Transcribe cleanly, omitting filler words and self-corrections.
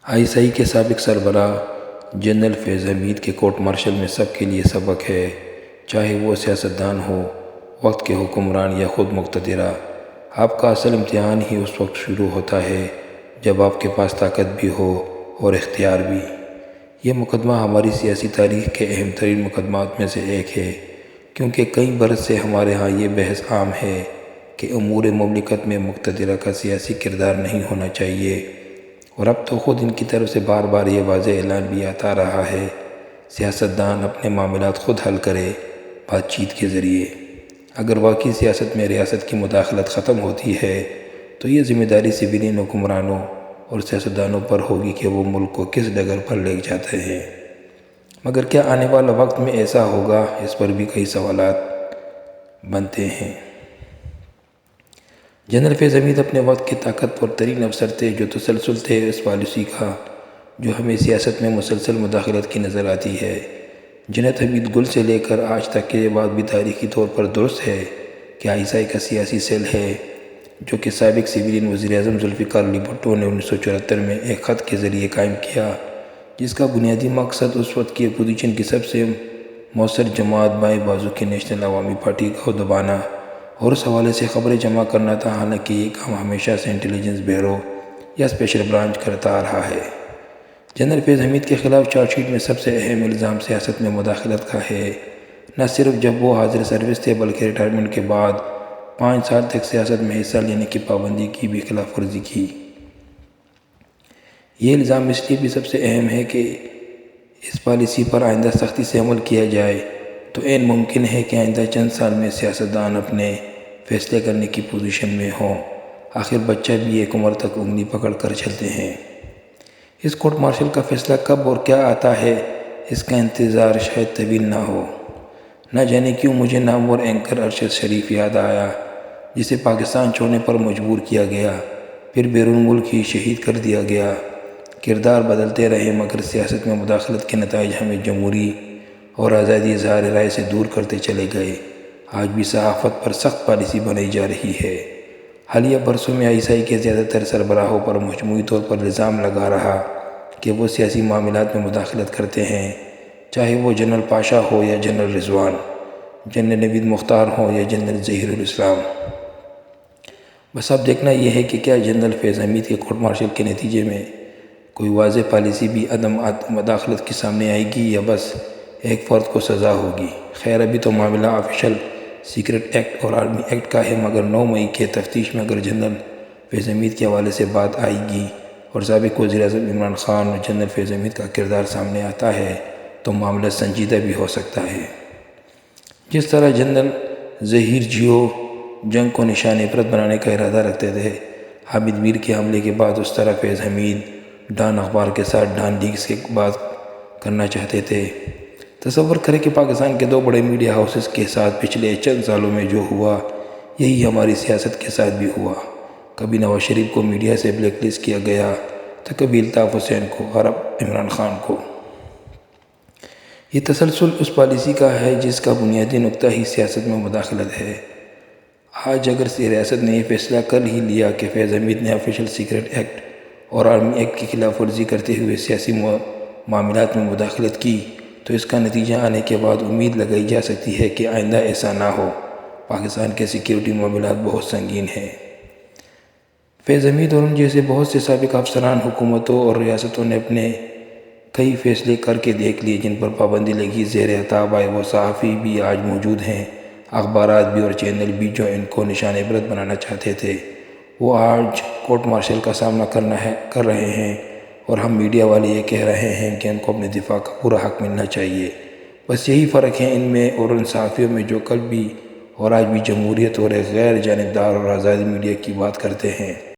ISI کے سابق سربراہ جنرل فیض حمید کے کورٹ مارشل میں سب کے لیے سبق ہے، چاہے وہ سیاستدان ہو، وقت کے حکمران یا خود مقتدرہ۔ آپ کا اصل امتحان ہی اس وقت شروع ہوتا ہے جب آپ کے پاس طاقت بھی ہو اور اختیار بھی۔ یہ مقدمہ ہماری سیاسی تاریخ کے اہم ترین مقدمات میں سے ایک ہے، کیونکہ کئی برس سے ہمارے ہاں یہ بحث عام ہے کہ امور مملکت میں مقتدرہ کا سیاسی کردار نہیں ہونا چاہیے، اور اب تو خود ان کی طرف سے بار بار یہ واضح اعلان بھی آتا رہا ہے، سیاستدان اپنے معاملات خود حل کرے، بات چیت کے ذریعے۔ اگر واقعی سیاست میں ریاست کی مداخلت ختم ہوتی ہے تو یہ ذمہ داری سویلین حکمرانوں اور سیاستدانوں پر ہوگی کہ وہ ملک کو کس ڈگر پر لے جاتے ہیں۔ مگر کیا آنے والا وقت میں ایسا ہوگا؟ اس پر بھی کئی سوالات بنتے ہیں۔ جنرل فیض حمید اپنے وقت کے طاقتور ترین افسر تھے، جو تسلسل تھے اس پالیسی کا جو ہمیں سیاست میں مسلسل مداخلت کی نظر آتی ہے۔ جنید حمید گل سے لے کر آج تک کے یہ بات بھی تاریخی طور پر درست ہے کہ ISI کا سیاسی سیل ہے، جو کہ سابق سویلین وزیر اعظم ذوالفقار علی بھٹو نے 1974 میں ایک خط کے ذریعے قائم کیا، جس کا بنیادی مقصد اس وقت کی اپوزیشن کی سب سے مؤثر جماعت بائیں بازو کی نیشنل عوامی پارٹی کو دبانا اور اس حوالے سے خبریں جمع کرنا تھا۔ حالانکہ یہ کام ہمیشہ سے انٹیلیجنس بیورو یا اسپیشل برانچ کرتا آ رہا ہے۔ جنرل فیض حمید کے خلاف چارج شیٹ میں سب سے اہم الزام سیاست میں مداخلت کا ہے، نہ صرف جب وہ حاضر سروس تھے بلکہ ریٹائرمنٹ کے بعد 5 سال تک سیاست میں حصہ لینے کی پابندی کی بھی خلاف ورزی کی۔ یہ الزام اس لیے بھی سب سے اہم ہے کہ اس پالیسی پر آئندہ سختی سے عمل کیا جائے تو عین ممکن ہے کہ آئندہ چند سال میں سیاستدان اپنے فیصلے کرنے کی پوزیشن میں ہوں۔ آخر بچہ بھی ایک عمر تک انگلی پکڑ کر چلتے ہیں۔ اس کورٹ مارشل کا فیصلہ کب اور کیا آتا ہے، اس کا انتظار شاید طویل نہ ہو۔ نہ جانے کیوں مجھے نامور اینکر ارشد شریف یاد آیا، جسے پاکستان چھوڑنے پر مجبور کیا گیا، پھر بیرون ملک ہی شہید کر دیا گیا۔ کردار بدلتے رہے مگر سیاست میں مداخلت کے نتائج ہمیں جمہوری اور آزادی اظہار رائے سے دور کرتے چلے گئے۔ آج بھی صحافت پر سخت پالیسی بنائی جا رہی ہے۔ حالیہ برسوں میں ISI کے زیادہ تر سربراہوں پر مجموعی طور پر الزام لگا رہا کہ وہ سیاسی معاملات میں مداخلت کرتے ہیں، چاہے وہ جنرل پاشا ہو یا جنرل رضوان، جنرل نوید مختار ہو یا جنرل ظہیر الاسلام۔ بس اب دیکھنا یہ ہے کہ کیا جنرل فیض حمید کے کورٹ مارشل کے نتیجے میں کوئی واضح پالیسی بھی عدم مداخلت کے سامنے آئے گی یا بس ایک فرد کو سزا ہوگی۔ خیر ابھی تو معاملہ آفیشل سیکرٹ ایکٹ اور آرمی ایکٹ کا ہے، مگر 9 مئی کے تفتیش میں اگر جنرل فیض حمید کے حوالے سے بات آئے گی اور سابق وزیر اعظم عمران خان اور جنرل فیض حمید کا کردار سامنے آتا ہے تو معاملہ سنجیدہ بھی ہو سکتا ہے۔ جس طرح جنرل ظہیر جیو جنگ کو نشان عبرت بنانے کا ارادہ رکھتے تھے حامد میر کے حملے کے بعد، اس طرح فیض حمید ڈان اخبار کے ساتھ ڈان لیگز کی بات کرنا چاہتے تھے۔ تصور کریں کہ پاکستان کے 2 بڑے میڈیا ہاؤسز کے ساتھ پچھلے چند سالوں میں جو ہوا، یہی ہماری سیاست کے ساتھ بھی ہوا۔ کبھی نواز شریف کو میڈیا سے بلیک لسٹ کیا گیا تو کبھی الطاف حسین کو اور اب عمران خان کو۔ یہ تسلسل اس پالیسی کا ہے جس کا بنیادی نقطہ ہی سیاست میں مداخلت ہے۔ آج اگر ریاست نے یہ فیصلہ کر ہی لیا کہ فیض حمید نے آفیشل سیکرٹ ایکٹ اور آرمی ایکٹ کی خلاف ورزی کرتے ہوئے سیاسی معاملات میں مداخلت کی، تو اس کا نتیجہ آنے کے بعد امید لگائی جا سکتی ہے کہ آئندہ ایسا نہ ہو۔ پاکستان کے سیکیورٹی معاملات بہت سنگین ہیں۔ فیض حمید اور ان جیسے بہت سے سابق افسران، حکومتوں اور ریاستوں نے اپنے کئی فیصلے کر کے دیکھ لیے جن پر پابندی لگی، زیر عتاب آئے۔ وہ صحافی بھی آج موجود ہیں، اخبارات بھی اور چینل بھی جو ان کو نشان عبرت بنانا چاہتے تھے، وہ آج کورٹ مارشل کا سامنا کر رہے ہیں، اور ہم میڈیا والے یہ کہہ رہے ہیں کہ ان کو اپنے دفاع کا پورا حق ملنا چاہیے۔ بس یہی فرق ہے ان میں اور ان صحافیوں میں جو کل بھی اور آج بھی جمہوریت اور ایک غیر جانبدار اور آزاد میڈیا کی بات کرتے ہیں۔